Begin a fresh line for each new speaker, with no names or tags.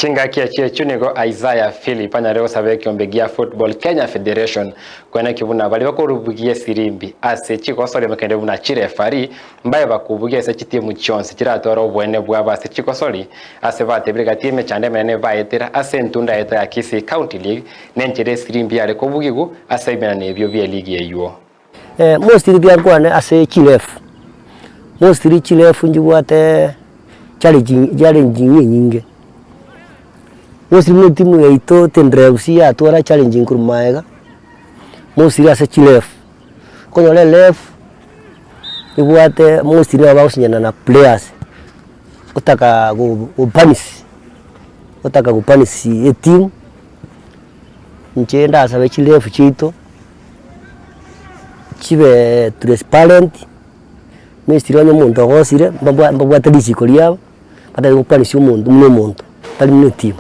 Chinga kia chunigo Isaiah Philip anareo sabe kiombegia Football Kenya Federation kwena kibuna bali bakorubugiye sirimbi ase chiko sole makende buna chire fari mbaye bakubugiye se chitimu chonse kiratoro bwene bwaba se chiko soli ase batebrega time chande mene bayetera ase ntunda eta ya Kisii County League nenchire sirimbi ale kobugigu ase bina nebyo bya league yeyo
mostly byarwane ase chilefu mostly chilefu njibwate challenge nyingi mostly mu timu yaito tendreusi ya tora challenging kurumaega mostly ase chilefu konyole left ibwate mostly abawusinyana na players utaka kupanish e team nchenda asabe chilefu chito chibe transparent mostly onye muntu ogosire mbabwate disiko lyabo bata kupanish umuntu tali mu team